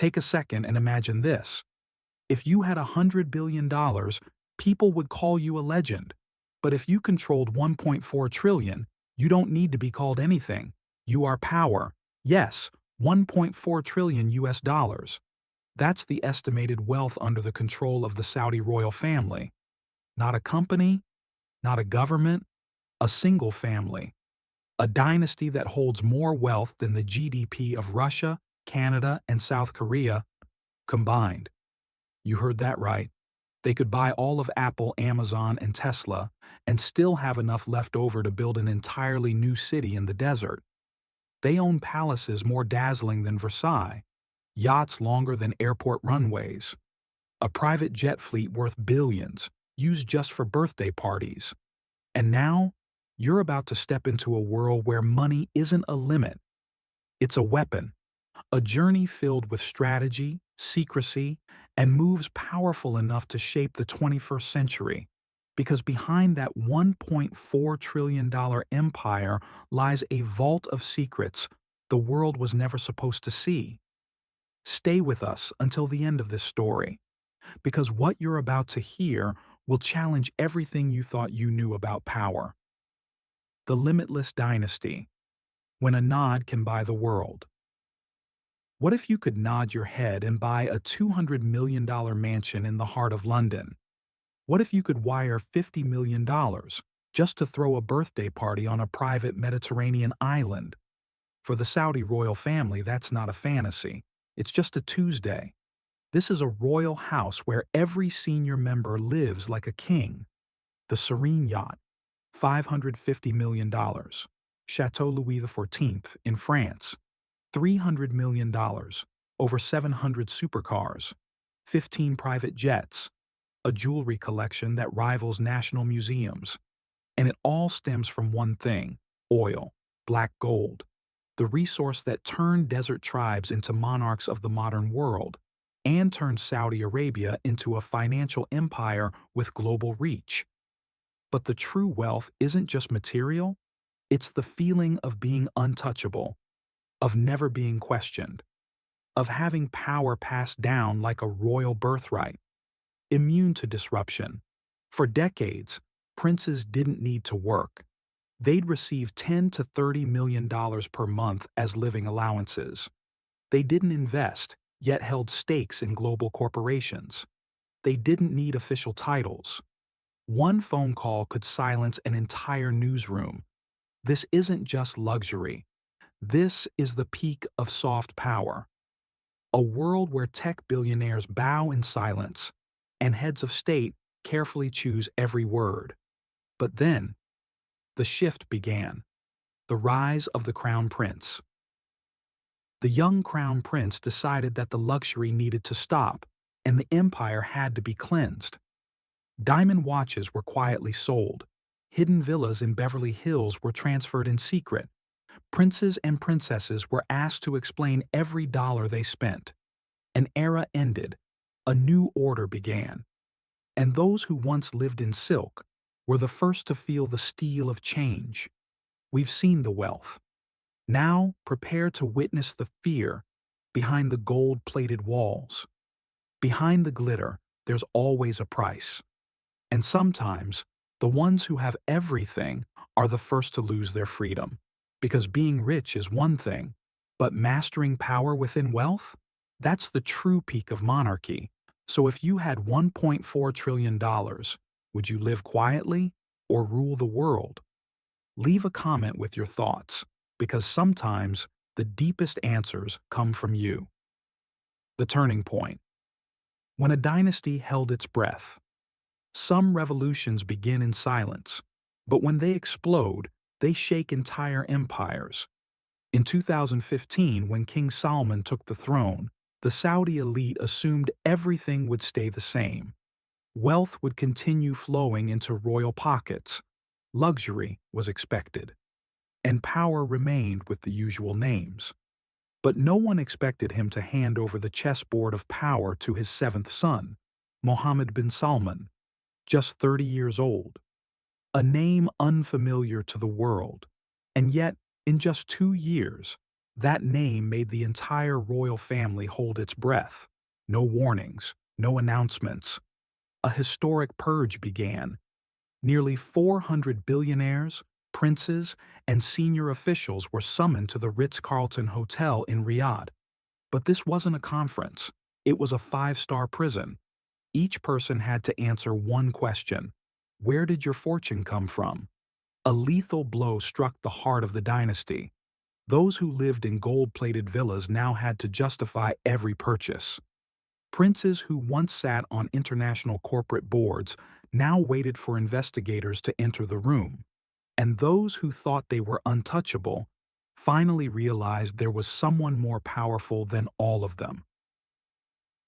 Take a second and imagine this. If you had $100 billion, people would call you a legend. But if you controlled 1.4 trillion, you don't need to be called anything. You are power. Yes, 1.4 trillion US dollars. That's the estimated wealth under the control of the Saudi royal family. Not a company, not a government, a single family. A dynasty that holds more wealth than the GDP of Russia, Canada, and South Korea combined. You heard that right. They could buy all of Apple, Amazon, and Tesla and still have enough left over to build an entirely new city in the desert. They own palaces more dazzling than Versailles, yachts longer than airport runways, a private jet fleet worth billions, used just for birthday parties. And now, you're about to step into a world where money isn't a limit. It's a weapon, a journey filled with strategy, secrecy, and moves powerful enough to shape the 21st century. Because behind that $1.4 trillion empire lies a vault of secrets the world was never supposed to see. Stay with us until the end of this story, because what you're about to hear will challenge everything you thought you knew about power. The limitless dynasty, when a nod can buy the world. What if you could nod your head and buy a $200 million mansion in the heart of London? What if you could wire $50 million just to throw a birthday party on a private Mediterranean island? For the Saudi royal family, that's not a fantasy. It's just a Tuesday. This is a royal house where every senior member lives like a king. The Serene Yacht, $550 million. Chateau Louis XIV in France, $300 million. Over 700 supercars, 15 private jets, a jewelry collection that rivals national museums. And it all stems from one thing: oil, black gold, the resource that turned desert tribes into monarchs of the modern world and turned Saudi Arabia into a financial empire with global reach. But the true wealth isn't just material, it's the feeling of being untouchable, of never being questioned, of having power passed down like a royal birthright, immune to disruption. For decades, princes didn't need to work. They'd receive $10 to $30 million per month as living allowances. They didn't invest, yet held stakes in global corporations. They didn't need official titles. One phone call could silence an entire newsroom. This isn't just luxury. This is the peak of soft power. A world where tech billionaires bow in silence and heads of state carefully choose every word. But then, the shift began. The rise of the crown prince. The young crown prince decided that the luxury needed to stop, and the empire had to be cleansed. Diamond watches were quietly sold. Hidden villas in Beverly Hills were transferred in secret. Princes and princesses were asked to explain every dollar they spent. An era ended. A new order began. And those who once lived in silk were the first to feel the steel of change. We've seen the wealth. Now prepare to witness the fear behind the gold-plated walls. Behind the glitter, there's always a price. And sometimes, the ones who have everything are the first to lose their freedom. Because being rich is one thing, but mastering power within wealth? That's the true peak of monarchy. So if you had $1.4 trillion, would you live quietly or rule the world? Leave a comment with your thoughts, because sometimes the deepest answers come from you. The turning point. When a dynasty held its breath. Some revolutions begin in silence, but when they explode, they shake entire empires. In 2015, when King Salman took the throne, the Saudi elite assumed everything would stay the same. Wealth would continue flowing into royal pockets. Luxury was expected. And power remained with the usual names. But no one expected him to hand over the chessboard of power to his seventh son, Mohammed bin Salman, just 30 years old. A name unfamiliar to the world. And yet, in just 2 years, That name made the entire royal family hold its breath. No warnings, no announcements. A historic purge began. Nearly 400 billionaires, princes, and senior officials were summoned to the Ritz-Carlton Hotel in Riyadh. But this wasn't a conference. It was a five-star prison. Each person had to answer one question. Where did your fortune come from? A lethal blow struck the heart of the dynasty. Those who lived in gold-plated villas now had to justify every purchase. Princes who once sat on international corporate boards now waited for investigators to enter the room. And those who thought they were untouchable finally realized there was someone more powerful than all of them.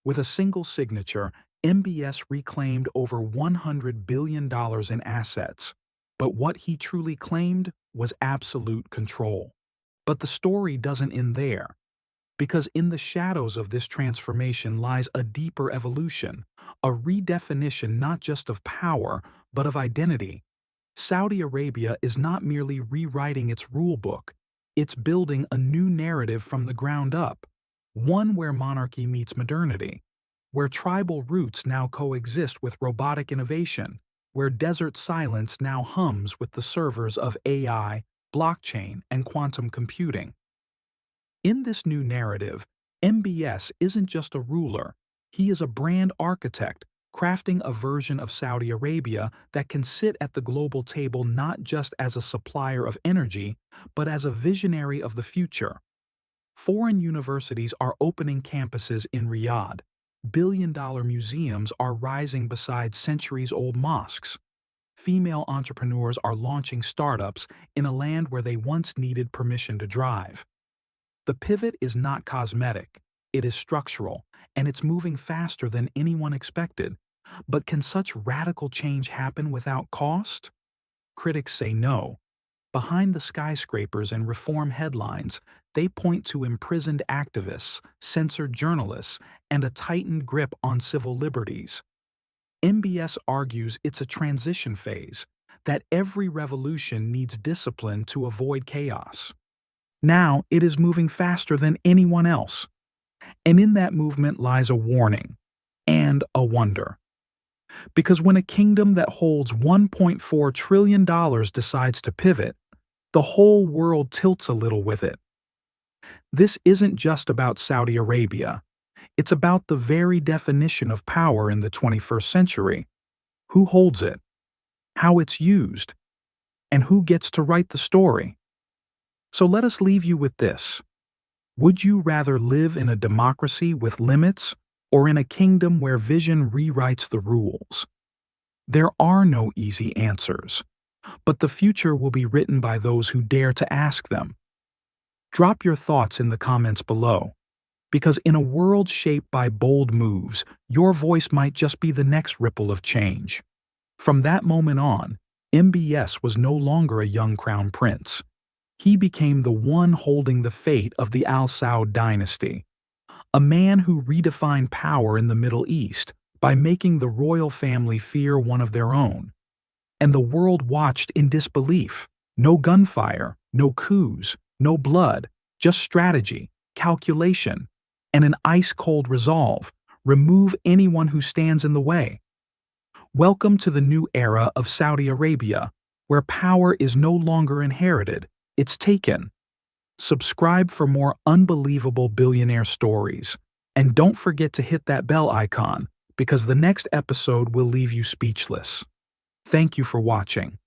With a single signature, MBS reclaimed over $100 billion in assets. But what he truly claimed was absolute control. But the story doesn't end there. Because in the shadows of this transformation lies a deeper evolution, a redefinition not just of power, but of identity. Saudi Arabia is not merely rewriting its rulebook, it's building a new narrative from the ground up, one where monarchy meets modernity, where tribal roots now coexist with robotic innovation, where desert silence now hums with the servers of AI, blockchain, and quantum computing. In this new narrative, MBS isn't just a ruler, he is a brand architect, crafting a version of Saudi Arabia that can sit at the global table not just as a supplier of energy, but as a visionary of the future. Foreign universities are opening campuses in Riyadh. Billion-dollar museums are rising beside centuries-old mosques. Female entrepreneurs are launching startups in a land where they once needed permission to drive. The pivot is not cosmetic, it is structural, and it's moving faster than anyone expected. But can such radical change happen without cost? Critics say no. Behind the skyscrapers and reform headlines, they point to imprisoned activists, censored journalists, and a tightened grip on civil liberties. MBS argues it's a transition phase, that every revolution needs discipline to avoid chaos. Now it is moving faster than anyone else. And in that movement lies a warning and a wonder. Because when a kingdom that holds $1.4 trillion decides to pivot, the whole world tilts a little with it. This isn't just about Saudi Arabia. It's about the very definition of power in the 21st century. Who holds it? How it's used? And who gets to write the story? So let us leave you with this. Would you rather live in a democracy with limits or in a kingdom where vision rewrites the rules? There are no easy answers, but the future will be written by those who dare to ask them. Drop your thoughts in the comments below, because in a world shaped by bold moves, your voice might just be the next ripple of change. From that moment on, MBS was no longer a young crown prince. He became the one holding the fate of the Al Saud dynasty, a man who redefined power in the Middle East by making the royal family fear one of their own. And the world watched in disbelief. No gunfire, no coups, no blood, just strategy, calculation, and an ice-cold resolve. Remove anyone who stands in the way. Welcome to the new era of Saudi Arabia, where power is no longer inherited, it's taken. Subscribe for more unbelievable billionaire stories. And don't forget to hit that bell icon, because the next episode will leave you speechless. Thank you for watching.